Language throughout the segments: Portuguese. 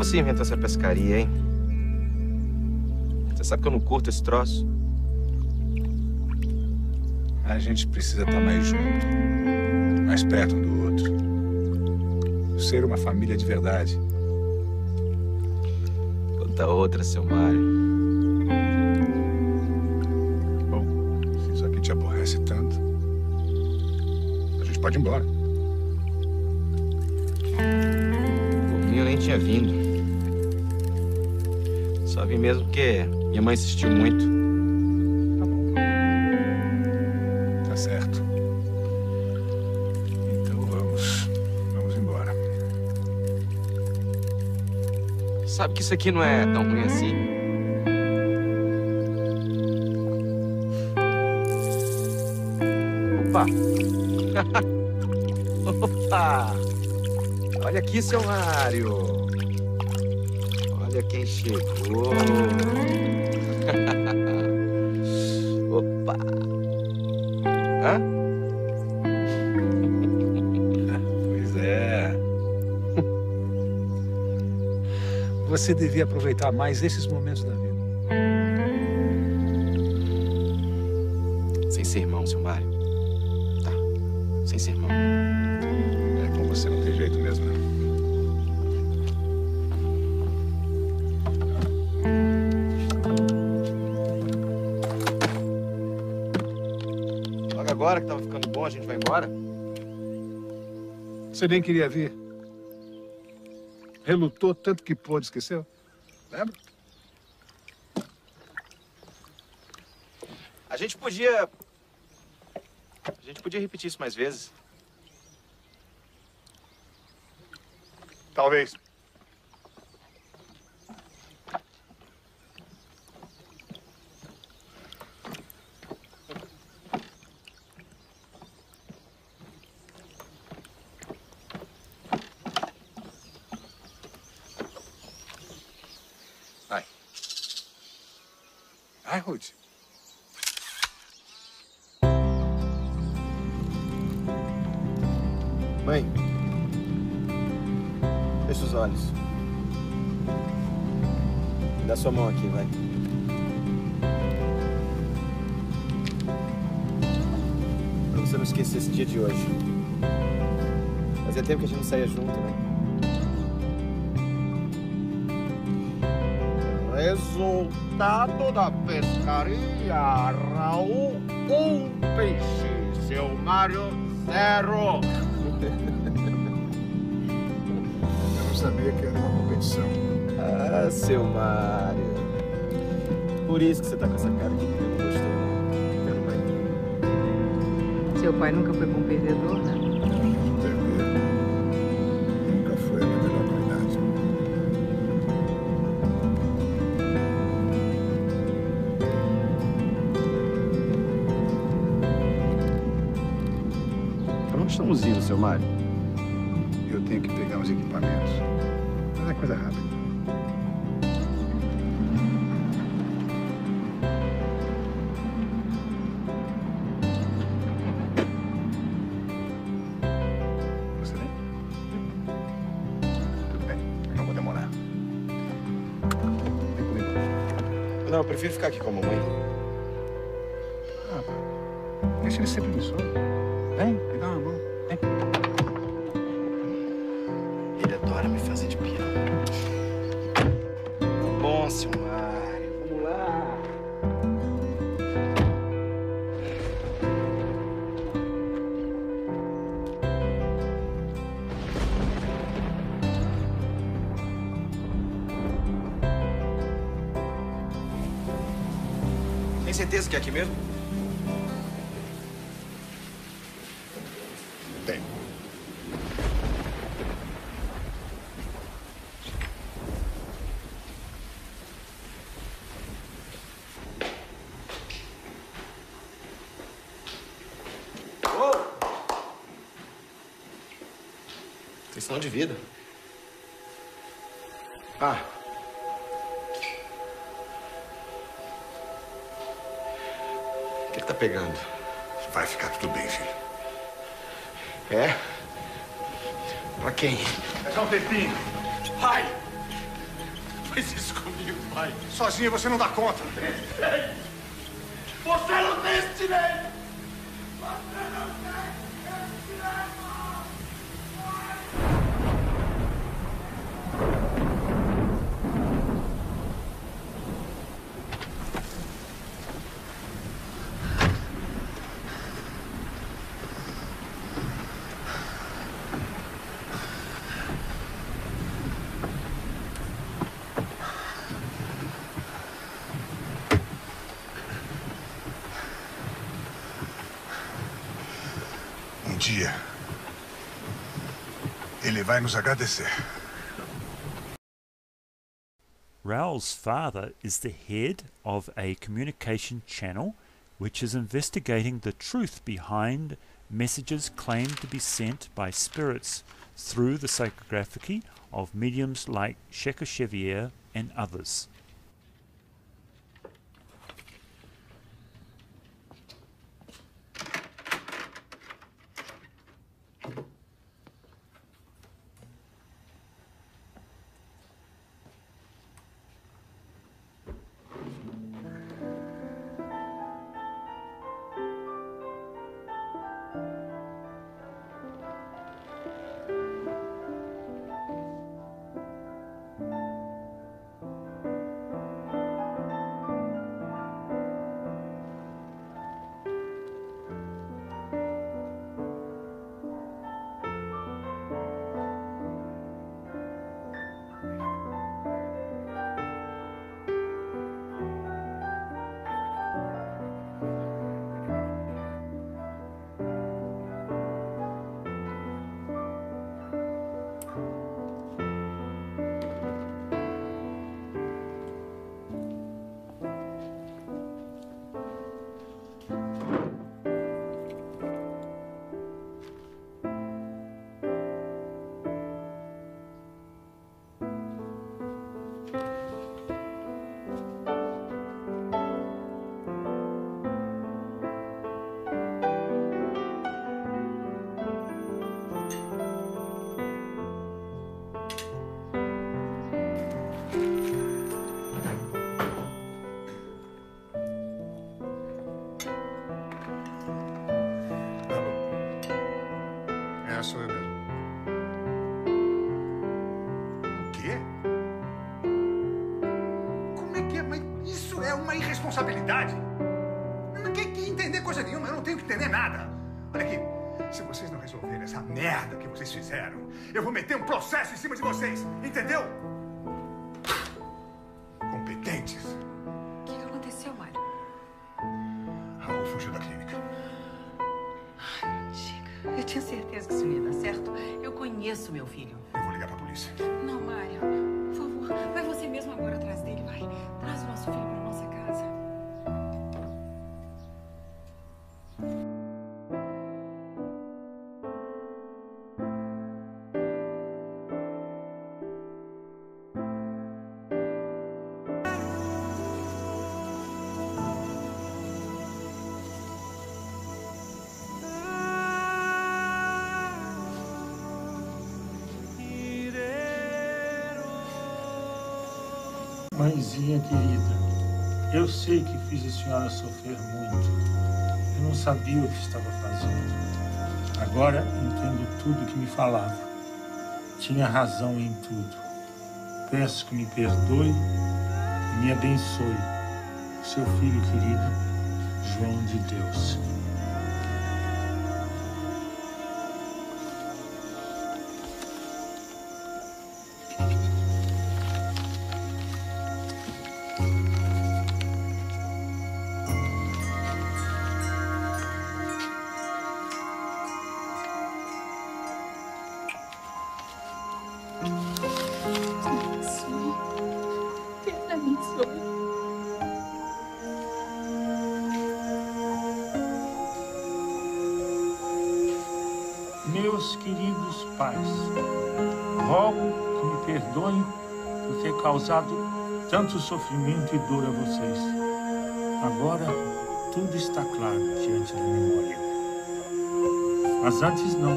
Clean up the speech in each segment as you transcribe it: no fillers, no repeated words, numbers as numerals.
você inventou essa pescaria, hein? Você sabe que eu não curto esse troço. A gente precisa estar mais junto, mais perto um do outro. Ser uma família de verdade. Conta outra, seu Mário. Bom, se isso aqui te aborrece tanto, a gente pode ir embora. Por mim, eu nem tinha vindo. Só vim mesmo porque minha mãe insistiu muito. Tá bom. Tá certo. Então vamos embora. Sabe que isso aqui não é tão ruim assim? Opa! Opa! Olha aqui, seu Mário! Olha quem chegou! Opa! Hã? Pois é. Você devia aproveitar mais esses momentos da vida. Sem ser irmão, seu Mário. Tá, sem ser irmão. É, com você não tem jeito mesmo, né? Logo agora que tava ficando bom, a gente vai embora? Você nem queria vir. Relutou tanto que pôde, esqueceu? Lembra? A gente podia repetir isso mais vezes. Talvez. Vai. Vai, Ruth. Mãe, fecha os olhos. Me dá sua mão aqui, vai. Pra você não esquecer esse dia de hoje. Fazia tempo que a gente não saía junto, né? Resultado da pescaria, Raul, 1 peixe. Seu Mário, 0. Eu não sabia que era uma competição. Ah, seu Mário. Por isso que você tá com essa cara de que não gostou, né? Pelo mãe. Seu pai nunca foi bom perdedor, né? Perder nunca foi a minha melhor qualidade. Pra onde estamos indo, seu Mário? Eu tenho que pegar uns equipamentos. Mas é coisa rápida. Você vem? Tudo bem, eu não vou demorar. Vem comigo. Não, eu prefiro ficar aqui com a mamãe. Deixa ele ser preguiçoso. Vem, me dá uma mão. Vem. Ele adora me fazer de peão. Tá bom, seu Mário. Vamos lá. Tem certeza que é aqui mesmo? Tem. Tem sinal de vida. Ah. O que tá pegando? Vai ficar tudo bem, filho. É? Pra quem? Vai dar um tempinho. Pai! faz isso comigo, pai. Sozinho você não dá conta. Você não tem esse direito! Você não tem esse direito! Dia, ele vai nos agradecer. Raoul's father is the head of a communication channel which is investigating the truth behind messages claimed to be sent by spirits through the psychography of mediums like Shekhar Chevier and others. Sou eu mesmo. O quê? Como é que é? Mas isso é uma irresponsabilidade. Não tem que entender coisa nenhuma, eu não tenho que entender nada. Olha aqui, se vocês não resolverem essa merda que vocês fizeram, eu vou meter um processo em cima de vocês, entendeu? Competentes. O que aconteceu, Mário? Raul fugiu da clínica. Eu tinha certeza que isso ia dar certo. Eu conheço meu filho. Eu vou ligar pra polícia. Não, Mário. Por favor, vai você mesmo agora atrás dele. Vai. Traz o nosso filho pra nossa casa. Mãezinha querida, eu sei que fiz a senhora sofrer muito. Eu não sabia o que estava fazendo. Agora entendo tudo que me falava. Tinha razão em tudo. Peço que me perdoe e me abençoe. Seu filho querido, João de Deus. Meus queridos pais, rogo que me perdoem por ter causado tanto sofrimento e dor a vocês. Agora tudo está claro diante da memória. Mas antes não.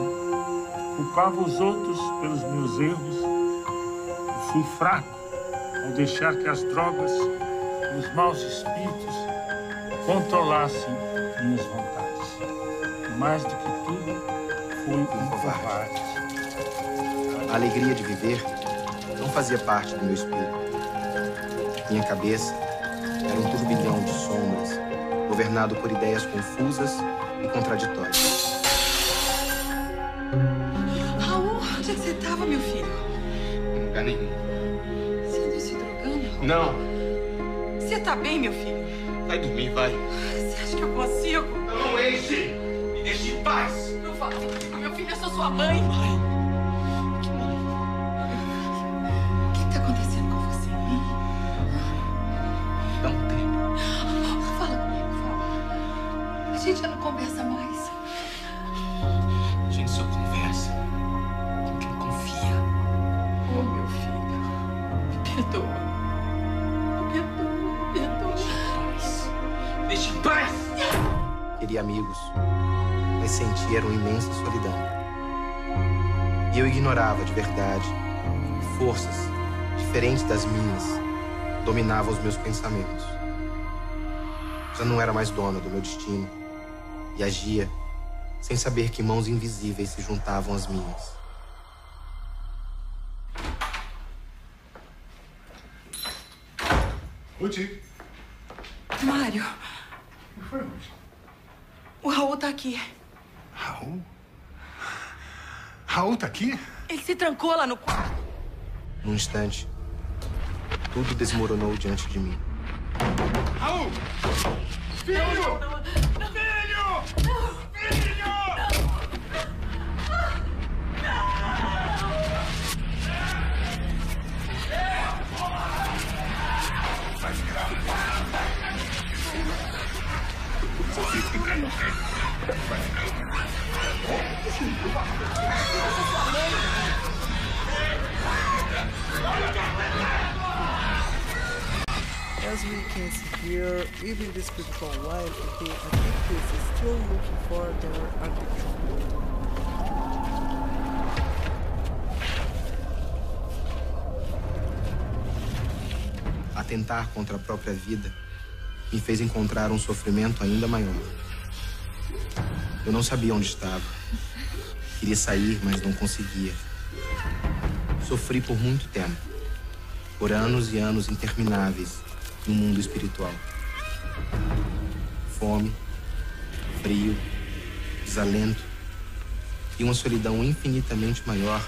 Culpava os outros pelos meus erros. Eu fui fraco, ao deixar que as drogas e os maus espíritos controlassem minhas vontades. E mais do que tudo, fui um covarde. A alegria de viver não fazia parte do meu espírito. Minha cabeça era um turbilhão de sombras, governado por ideias confusas e contraditórias. Raul, onde é que você estava, meu filho? Em lugar nenhum. Você andou se drogando, Raul? Não! Você tá bem, meu filho? Vai dormir, vai. Você acha que eu consigo? Não enche! Me deixe em paz! Não fala comigo, meu filho, eu sou sua mãe. Mãe! Que mãe? O que tá acontecendo com você, hein? Dá um tempo. Fala comigo, fala. A gente já não conversa mais. A gente só conversa com quem confia. Oh, meu filho, me perdoa. Me perdoa, me perdoa. Deixe em paz! Queria amigos, mas sentia uma imensa solidão. E eu ignorava de verdade que forças diferentes das minhas dominavam os meus pensamentos. Já não era mais dona do meu destino e agia sem saber que mãos invisíveis se juntavam às minhas. Ruth, Mário, o que foi, Ruth? o Raul tá aqui. Raul? Raul tá aqui? Ele se trancou lá no quarto. Num instante, tudo desmoronou diante de mim. Raul! Filho! Filho! Filho! As we can see here, even the spiritual life, the addicted is still looking for their addiction. Atentar contra a própria vida me fez encontrar um sofrimento ainda maior. Eu não sabia onde estava. Queria sair, mas não conseguia. Sofri por muito tempo. Por anos e anos intermináveis no mundo espiritual. Fome, frio, desalento e uma solidão infinitamente maior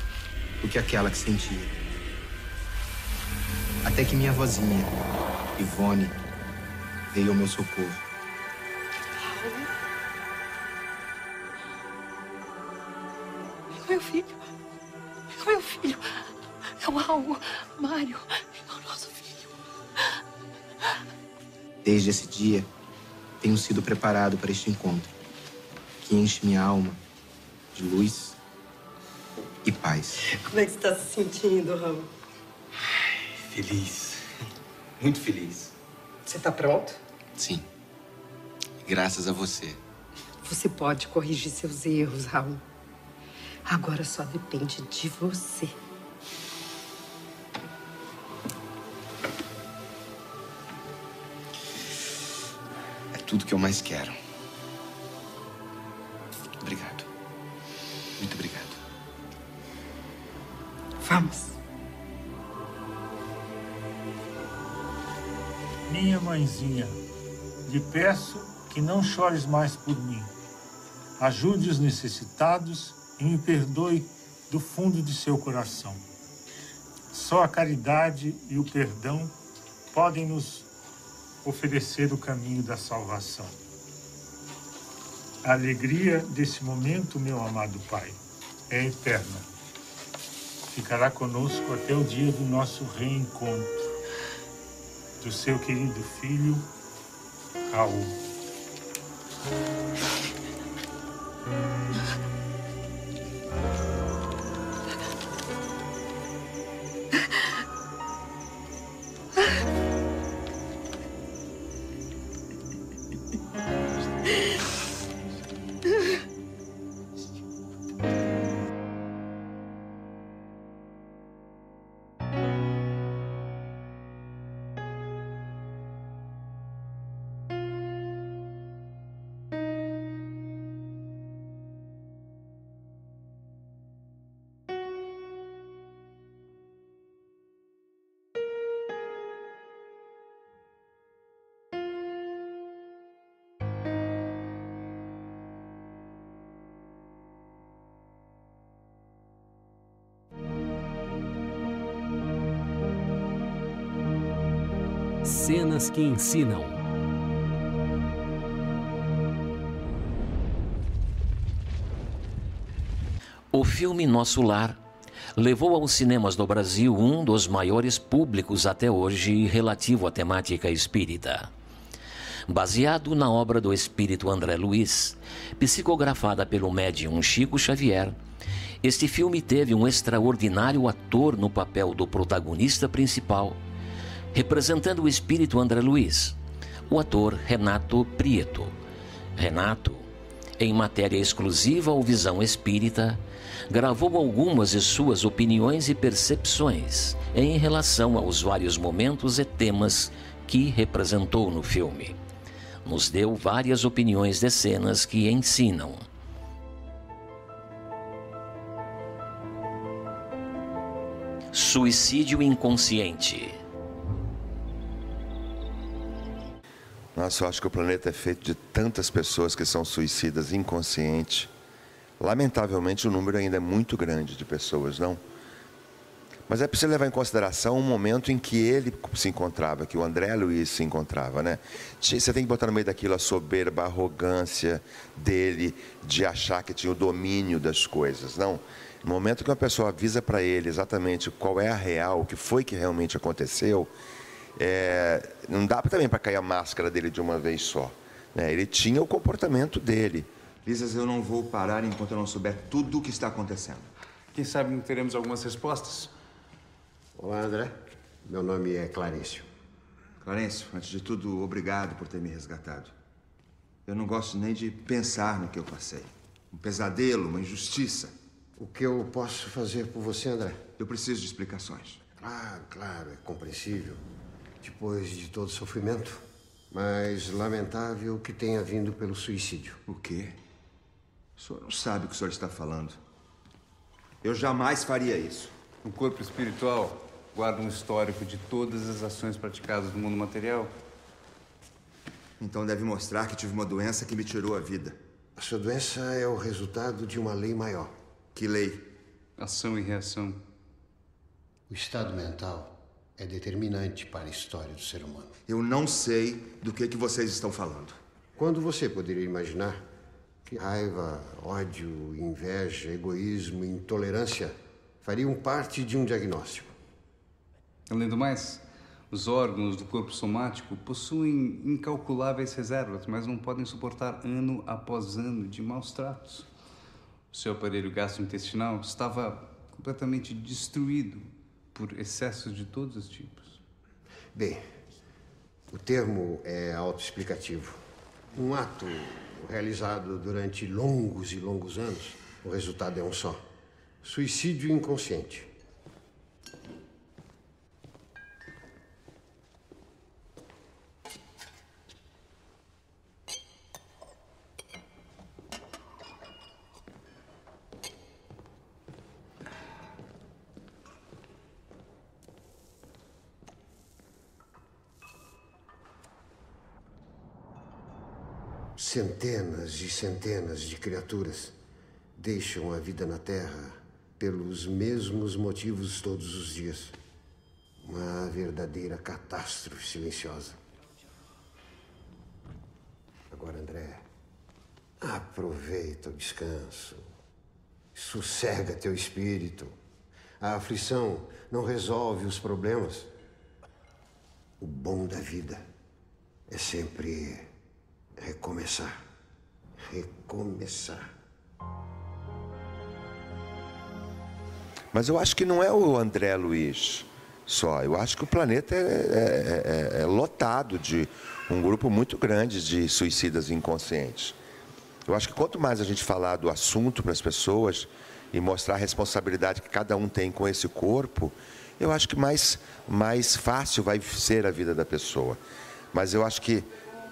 do que aquela que sentia. Até que minha vozinha, Ivone, veio ao meu socorro. Meu filho. Meu filho. É o Raul. Mário. É o nosso filho. Desde esse dia, tenho sido preparado para este encontro, que enche minha alma de luz e paz. Como é que você está se sentindo, Raul? Feliz. Muito feliz. Você está pronto? Sim. Graças a você. Você pode corrigir seus erros, Raul. Agora só depende de você. É tudo que eu mais quero. Obrigado. Muito obrigado. Vamos. Minha mãezinha, lhe peço que não chores mais por mim. Ajude os necessitados e me perdoe do fundo de seu coração. Só a caridade e o perdão podem nos oferecer o caminho da salvação. A alegria desse momento, meu amado Pai, é eterna. Ficará conosco até o dia do nosso reencontro. Do seu querido filho, Raul. Cenas que ensinam. O filme Nosso Lar levou aos cinemas do Brasil um dos maiores públicos até hoje relativo à temática espírita. Baseado na obra do espírito André Luiz, psicografada pelo médium Chico Xavier, este filme teve um extraordinário ator no papel do protagonista principal, representando o espírito André Luiz, o ator Renato Prieto. Renato, em matéria exclusiva ao Visão Espírita, gravou algumas de suas opiniões e percepções em relação aos vários momentos e temas que representou no filme. Nos deu várias opiniões de cenas que ensinam. Suicídio inconsciente. Nossa, eu acho que o planeta é feito de tantas pessoas que são suicidas inconscientes. Lamentavelmente, o número ainda é muito grande de pessoas, não? Mas é preciso levar em consideração o momento em que ele se encontrava, que o André Luiz se encontrava, né? Você tem que botar no meio daquilo a soberba, a arrogância dele, de achar que tinha o domínio das coisas, não? No momento que uma pessoa avisa para ele exatamente qual é a real, o que foi que realmente aconteceu, não dá também para cair a máscara dele de uma vez só, né? Ele tinha o comportamento dele. Lisas, eu não vou parar enquanto eu não souber tudo o que está acontecendo. Quem sabe não teremos algumas respostas? Olá, André. Meu nome é Clarencio. Clarencio, antes de tudo, obrigado por ter me resgatado. Eu não gosto nem de pensar no que eu passei. Um pesadelo, uma injustiça. O que eu posso fazer por você, André? Eu preciso de explicações. Ah, claro, é compreensível. Depois de todo sofrimento. Mas lamentável que tenha vindo pelo suicídio. O quê? O senhor não sabe o que o senhor está falando. Eu jamais faria isso. O corpo espiritual guarda um histórico de todas as ações praticadas no mundo material. Então deve mostrar que tive uma doença que me tirou a vida. A sua doença é o resultado de uma lei maior. Que lei? Ação e reação. O estado mental é determinante para a história do ser humano. Eu não sei do que vocês estão falando. Quando você poderia imaginar que raiva, ódio, inveja, egoísmo, intolerância fariam parte de um diagnóstico? Além do mais, os órgãos do corpo somático possuem incalculáveis reservas, mas não podem suportar ano após ano de maus tratos. O seu aparelho gastrointestinal estava completamente destruído por excessos de todos os tipos. Bem, o termo é autoexplicativo. Um ato realizado durante longos e longos anos, o resultado é um só. Suicídio inconsciente. Centenas e centenas de criaturas deixam a vida na Terra pelos mesmos motivos todos os dias. Uma verdadeira catástrofe silenciosa. Agora, André, aproveita o descanso. Sossega teu espírito. A aflição não resolve os problemas. O bom da vida é sempre recomeçar. Recomeçar. Mas eu acho que não é o André Luiz só. Eu acho que o planeta é lotado de um grupo muito grande de suicidas inconscientes. Eu acho que quanto mais a gente falar do assunto para as pessoas e mostrar a responsabilidade que cada um tem com esse corpo, eu acho que mais fácil vai ser a vida da pessoa. Mas eu acho que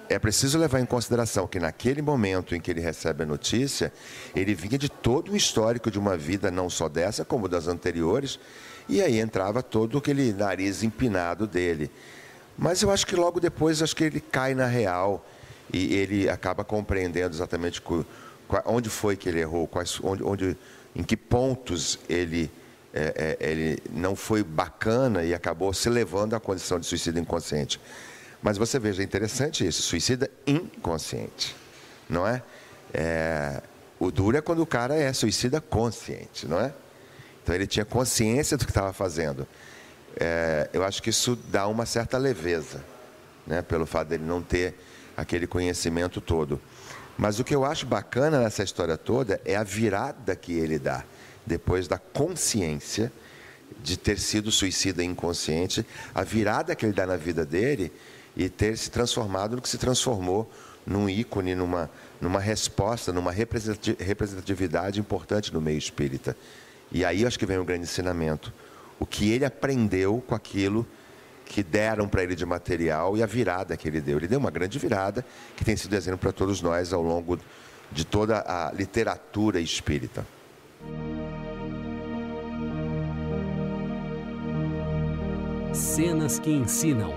é preciso levar em consideração que naquele momento em que ele recebe a notícia, ele vinha de todo o histórico de uma vida, não só dessa, como das anteriores, e aí entrava todo aquele nariz empinado dele. Mas eu acho que logo depois, acho que ele cai na real e ele acaba compreendendo exatamente onde foi que ele errou, em que pontos ele ele não foi bacana e acabou se levando à condição de suicídio inconsciente. Mas você veja, é interessante isso, suicida inconsciente, não é? O duro é quando o cara é suicida consciente, não é? Então ele tinha consciência do que estava fazendo. Eu acho que isso dá uma certa leveza, né? Pelo fato dele não ter aquele conhecimento todo. Mas o que eu acho bacana nessa história toda é a virada que ele dá, depois da consciência de ter sido suicida inconsciente, a virada que ele dá na vida dele e ter se transformado no que se transformou, num ícone, numa resposta, numa representatividade importante no meio espírita. E aí acho que vem um grande ensinamento. O que ele aprendeu com aquilo que deram para ele de material e a virada que ele deu. Ele deu uma grande virada que tem sido exemplo para todos nós ao longo de toda a literatura espírita. Cenas que ensinam.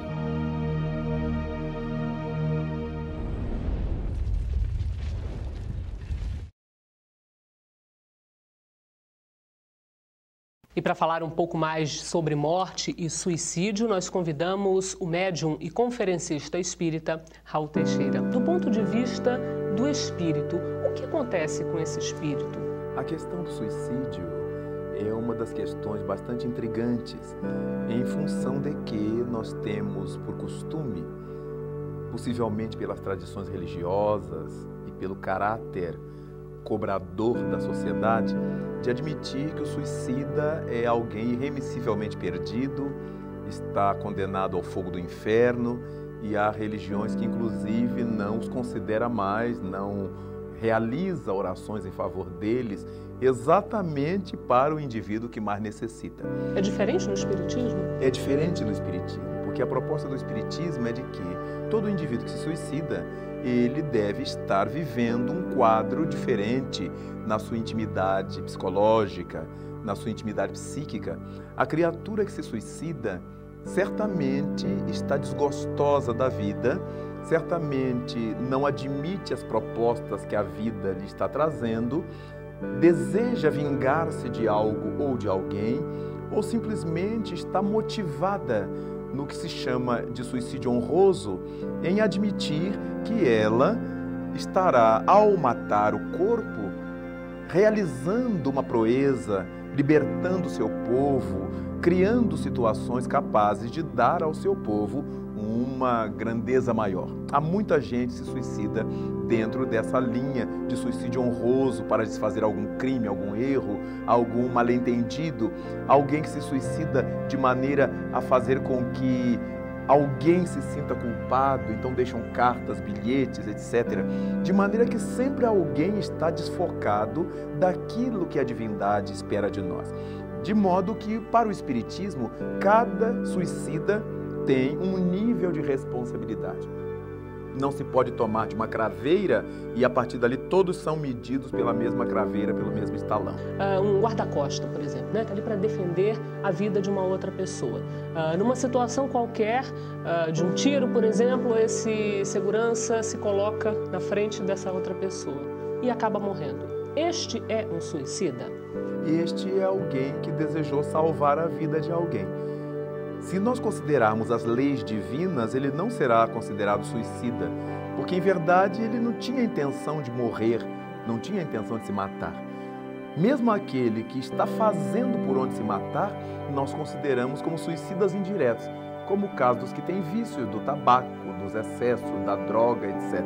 E para falar um pouco mais sobre morte e suicídio, nós convidamos o médium e conferencista espírita Raul Teixeira. Do ponto de vista do espírito, o que acontece com esse espírito? A questão do suicídio é uma das questões bastante intrigantes, em função de que nós temos por costume, possivelmente pelas tradições religiosas e pelo caráter cobrador da sociedade, de admitir que o suicida é alguém irremissivelmente perdido, está condenado ao fogo do inferno, e há religiões que inclusive não os considera mais, não realiza orações em favor deles, exatamente para o indivíduo que mais necessita. É diferente no espiritismo? É diferente no espiritismo, porque a proposta do espiritismo é de que todo indivíduo que se suicida, ele deve estar vivendo um quadro diferente na sua intimidade psicológica, na sua intimidade psíquica. A criatura que se suicida certamente está desgostosa da vida, certamente não admite as propostas que a vida lhe está trazendo, deseja vingar-se de algo ou de alguém, ou simplesmente está motivada no que se chama de suicídio honroso, em admitir que ela estará, ao matar o corpo, realizando uma proeza, libertando o seu povo, criando situações capazes de dar ao seu povo uma grandeza maior. Há muita gente que se suicida dentro dessa linha de suicídio honroso para desfazer algum crime, algum erro, algum mal-entendido, alguém que se suicida de maneira a fazer com que alguém se sinta culpado, então deixam cartas, bilhetes, etc. De maneira que sempre alguém está desfocado daquilo que a divindade espera de nós. De modo que, para o espiritismo, cada suicida tem um nível de responsabilidade. Não se pode tomar de uma craveira e, a partir dali, todos são medidos pela mesma craveira, pelo mesmo estalão. Um guarda-costa, por exemplo, né? Está ali para defender a vida de uma outra pessoa. Numa situação qualquer, de um tiro, por exemplo, esse segurança se coloca na frente dessa outra pessoa e acaba morrendo. Este é um suicida? Este é alguém que desejou salvar a vida de alguém. Se nós considerarmos as leis divinas, ele não será considerado suicida, porque, em verdade, ele não tinha intenção de morrer, não tinha intenção de se matar. Mesmo aquele que está fazendo por onde se matar, nós consideramos como suicidas indiretos, como o caso dos que têm vício do tabaco, dos excessos, da droga, etc.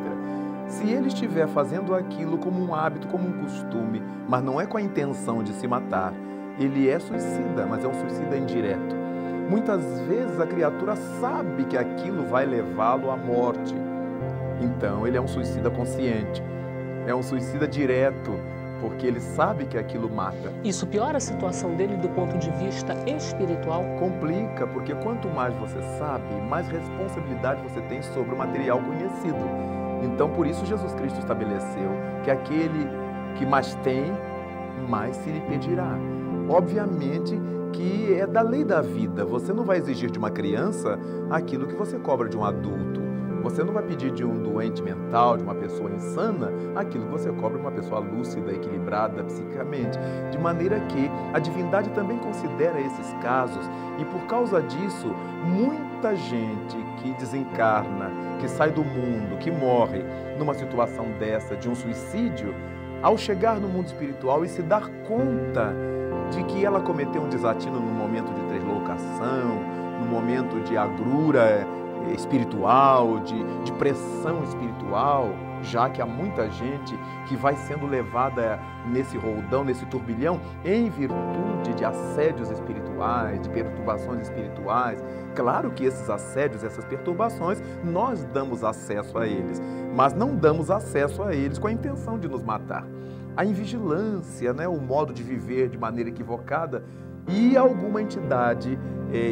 Se ele estiver fazendo aquilo como um hábito, como um costume, mas não é com a intenção de se matar, ele é suicida, mas é um suicida indireto. Muitas vezes a criatura sabe que aquilo vai levá-lo à morte. Então ele é um suicida consciente, é um suicida direto, porque ele sabe que aquilo mata. Isso piora a situação dele do ponto de vista espiritual? Complica, porque quanto mais você sabe, mais responsabilidade você tem sobre o material conhecido. Então, por isso, Jesus Cristo estabeleceu que aquele que mais tem, mais se lhe pedirá. Obviamente que é da lei da vida. Você não vai exigir de uma criança aquilo que você cobra de um adulto. Você não vai pedir de um doente mental, de uma pessoa insana, aquilo que você cobra de uma pessoa lúcida, equilibrada psiquicamente. De maneira que a divindade também considera esses casos e, por causa disso, muita gente que desencarna, que sai do mundo, que morre numa situação dessa, de um suicídio, ao chegar no mundo espiritual e se dar conta de que ela cometeu um desatino no momento de translocação, no momento de agrura espiritual, de pressão espiritual, já que há muita gente que vai sendo levada nesse roldão, nesse turbilhão, em virtude de assédios espirituais, de perturbações espirituais. Claro que esses assédios, essas perturbações, nós damos acesso a eles, mas não damos acesso a eles com a intenção de nos matar. A invigilância, né, o modo de viver de maneira equivocada, e alguma entidade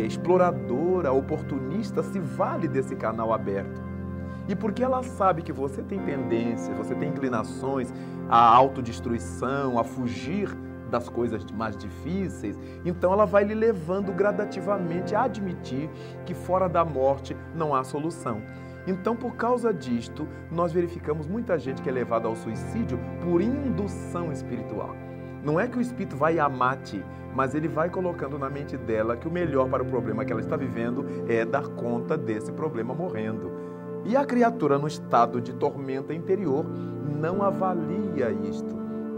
exploradora, oportunista, se vale desse canal aberto. E porque ela sabe que você tem tendências, você tem inclinações à autodestruição, a fugir das coisas mais difíceis, então ela vai lhe levando gradativamente a admitir que fora da morte não há solução. Então, por causa disto, nós verificamos muita gente que é levada ao suicídio por indução espiritual. Não é que o espírito vai a mate, mas ele vai colocando na mente dela que o melhor para o problema que ela está vivendo é dar conta desse problema morrendo. E a criatura, no estado de tormenta interior, não avalia isto,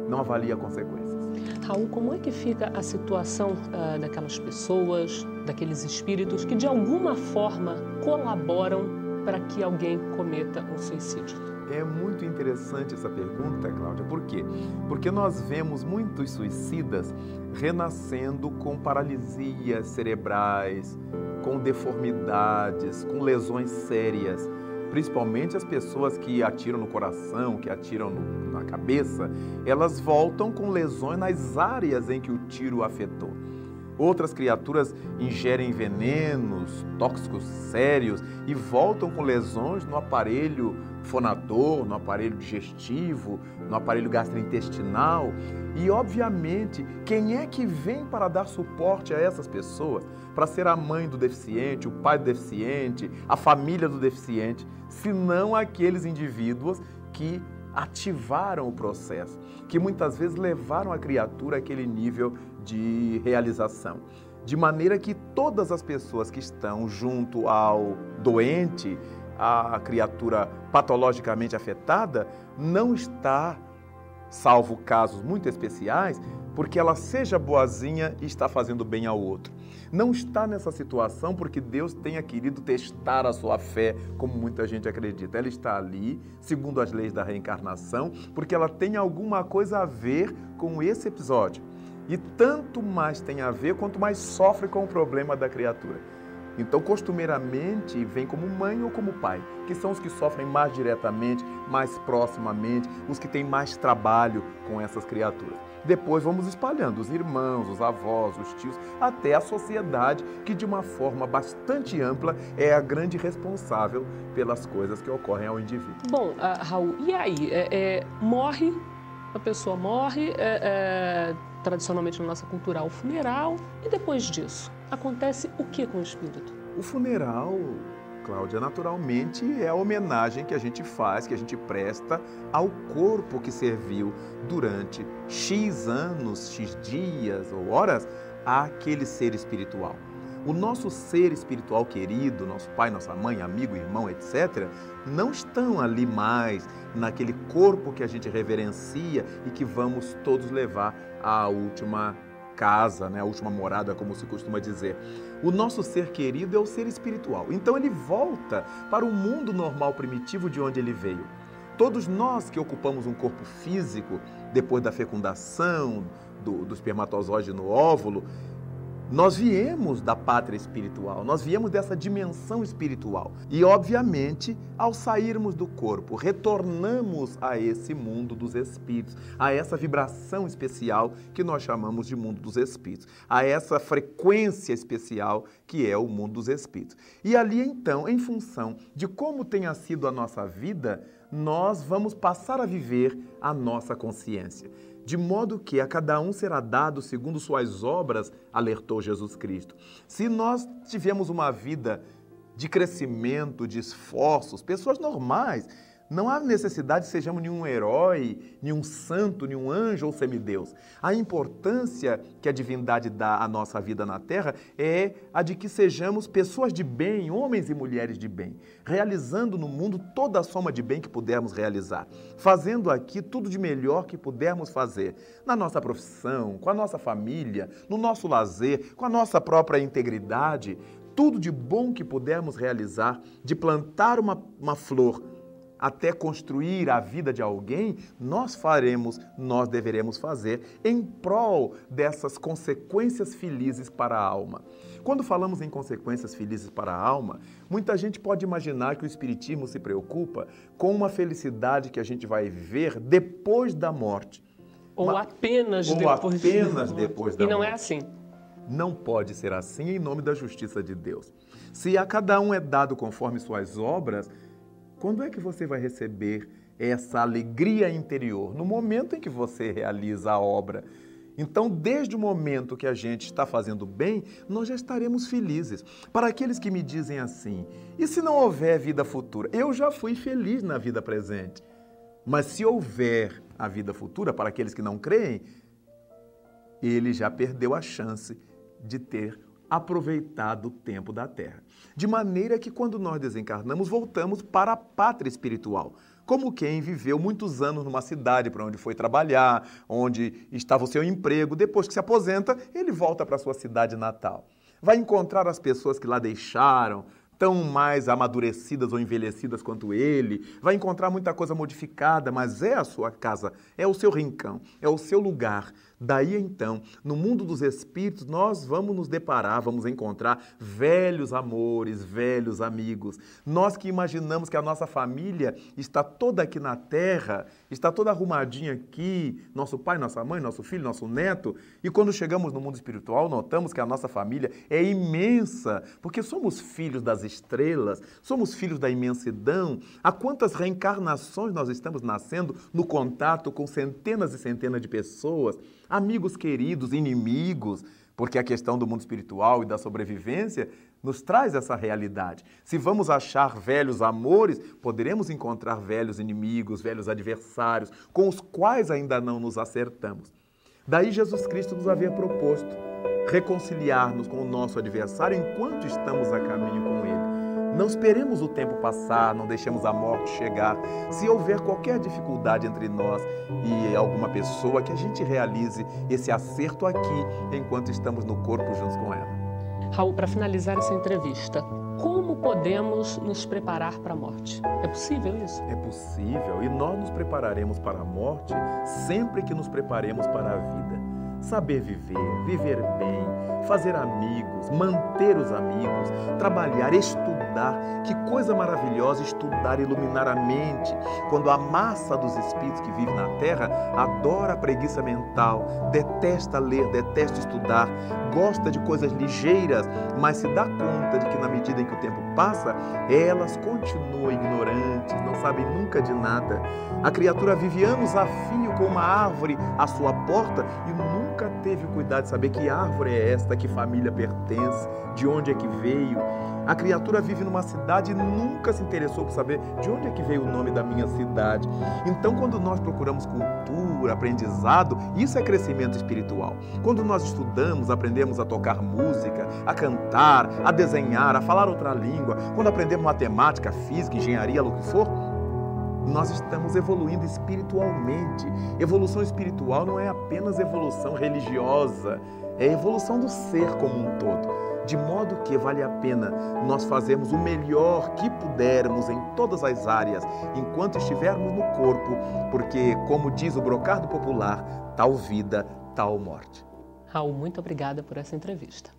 não avalia consequências. Raul, como é que fica a situação daquelas pessoas, daqueles espíritos que de alguma forma colaboram para que alguém cometa um suicídio? É muito interessante essa pergunta, Cláudia. Por quê? Porque nós vemos muitos suicidas renascendo com paralisias cerebrais, com deformidades, com lesões sérias. Principalmente as pessoas que atiram no coração, que atiram na cabeça, elas voltam com lesões nas áreas em que o tiro afetou. Outras criaturas ingerem venenos, tóxicos sérios e voltam com lesões no aparelho fonador, no aparelho digestivo, no aparelho gastrointestinal. E, obviamente, quem é que vem para dar suporte a essas pessoas? Para ser a mãe do deficiente, o pai do deficiente, a família do deficiente, senão aqueles indivíduos que ativaram o processo, que muitas vezes levaram a criatura àquele nível de realização. De maneira que todas as pessoas que estão junto ao doente, a criatura patologicamente afetada, não está, salvo casos muito especiais, porque ela seja boazinha e está fazendo bem ao outro. Não está nessa situação porque Deus tenha querido testar a sua fé, como muita gente acredita. Ela está ali, segundo as leis da reencarnação, porque ela tem alguma coisa a ver com esse episódio. E tanto mais tem a ver, quanto mais sofre com o problema da criatura. Então, costumeiramente, vem como mãe ou como pai, que são os que sofrem mais diretamente, mais proximamente, os que têm mais trabalho com essas criaturas. Depois vamos espalhando os irmãos, os avós, os tios, até a sociedade, que de uma forma bastante ampla é a grande responsável pelas coisas que ocorrem ao indivíduo. Bom, Raul, e aí? Morre, a pessoa morre, tradicionalmente na nossa cultura, o funeral, e depois disso, acontece o que com o espírito? O funeral, Cláudia, naturalmente é a homenagem que a gente faz, que a gente presta ao corpo que serviu durante X anos, X dias ou horas àquele ser espiritual. O nosso ser espiritual querido, nosso pai, nossa mãe, amigo, irmão, etc., não estão ali mais naquele corpo que a gente reverencia e que vamos todos levar à última casa, né? A última morada, como se costuma dizer. O nosso ser querido é o ser espiritual. Então ele volta para o mundo normal primitivo de onde ele veio. Todos nós que ocupamos um corpo físico, depois da fecundação do espermatozoide no óvulo, nós viemos da pátria espiritual, nós viemos dessa dimensão espiritual. E, obviamente, ao sairmos do corpo, retornamos a esse mundo dos espíritos, a essa vibração especial que nós chamamos de mundo dos espíritos, a essa frequência especial que é o mundo dos espíritos. E ali, então, em função de como tenha sido a nossa vida, nós vamos passar a viver a nossa consciência. De modo que a cada um será dado segundo suas obras, alertou Jesus Cristo. Se nós tivemos uma vida de crescimento, de esforços, pessoas normais. Não há necessidade de sejamos nenhum herói, nenhum santo, nenhum anjo ou semideus. A importância que a divindade dá à nossa vida na Terra é a de que sejamos pessoas de bem, homens e mulheres de bem, realizando no mundo toda a soma de bem que pudermos realizar, fazendo aqui tudo de melhor que pudermos fazer, na nossa profissão, com a nossa família, no nosso lazer, com a nossa própria integridade, tudo de bom que pudermos realizar, de plantar uma flor, até construir a vida de alguém, nós deveremos fazer em prol dessas consequências felizes para a alma. Quando falamos em consequências felizes para a alma, muita gente pode imaginar que o Espiritismo se preocupa com uma felicidade que a gente vai viver depois da morte. Ou apenas depois da morte. E não é assim. Não pode ser assim em nome da justiça de Deus. Se a cada um é dado conforme suas obras, quando é que você vai receber essa alegria interior? No momento em que você realiza a obra. Então, desde o momento que a gente está fazendo bem, nós já estaremos felizes. Para aqueles que me dizem assim, e se não houver vida futura? Eu já fui feliz na vida presente. Mas se houver a vida futura, para aqueles que não creem, ele já perdeu a chance de ter aproveitado o tempo da Terra. De maneira que quando nós desencarnamos, voltamos para a pátria espiritual, como quem viveu muitos anos numa cidade para onde foi trabalhar, onde estava o seu emprego, depois que se aposenta, ele volta para a sua cidade natal. Vai encontrar as pessoas que lá deixaram, tão mais amadurecidas ou envelhecidas quanto ele, vai encontrar muita coisa modificada, mas é a sua casa, é o seu rincão, é o seu lugar. Daí então, no mundo dos espíritos, nós vamos nos deparar, vamos encontrar velhos amores, velhos amigos. Nós que imaginamos que a nossa família está toda aqui na Terra, está toda arrumadinha aqui, nosso pai, nossa mãe, nosso filho, nosso neto, e quando chegamos no mundo espiritual, notamos que a nossa família é imensa, porque somos filhos das estrelas, somos filhos da imensidão. Há quantas reencarnações nós estamos nascendo no contato com centenas e centenas de pessoas, amigos queridos, inimigos, porque a questão do mundo espiritual e da sobrevivência nos traz essa realidade. Se vamos achar velhos amores, poderemos encontrar velhos inimigos, velhos adversários, com os quais ainda não nos acertamos. Daí Jesus Cristo nos havia proposto reconciliar-nos com o nosso adversário enquanto estamos a caminho com ele. Não esperemos o tempo passar, não deixemos a morte chegar. Se houver qualquer dificuldade entre nós e alguma pessoa, que a gente realize esse acerto aqui, enquanto estamos no corpo juntos com ela. Raul, para finalizar essa entrevista, como podemos nos preparar para a morte? É possível isso? É possível, e nós nos prepararemos para a morte sempre que nos preparemos para a vida. Saber viver, viver bem, fazer amigos, manter os amigos, trabalhar, estudar. Que coisa maravilhosa estudar, iluminar a mente. Quando a massa dos espíritos que vive na Terra adora a preguiça mental, detesta ler, detesta estudar, gosta de coisas ligeiras, mas se dá conta de que na medida em que o tempo passa, elas continuam ignorantes, não sabem nunca de nada. A criatura vive anos a fio com uma árvore à sua porta e nunca teve o cuidado de saber que árvore é esta, que família pertence, de onde é que veio. A criatura vive numa cidade e nunca se interessou por saber de onde é que veio o nome da minha cidade. Então, quando nós procuramos cultura, aprendizado, isso é crescimento espiritual. Quando nós estudamos, aprendemos a tocar música, a cantar, a desenhar, a falar outra língua, quando aprendemos matemática, física, engenharia, o que for, nós estamos evoluindo espiritualmente. Evolução espiritual não é apenas evolução religiosa, é a evolução do ser como um todo. De modo que vale a pena nós fazermos o melhor que pudermos em todas as áreas, enquanto estivermos no corpo, porque, como diz o brocardo popular, tal vida, tal morte. Raul, muito obrigada por essa entrevista.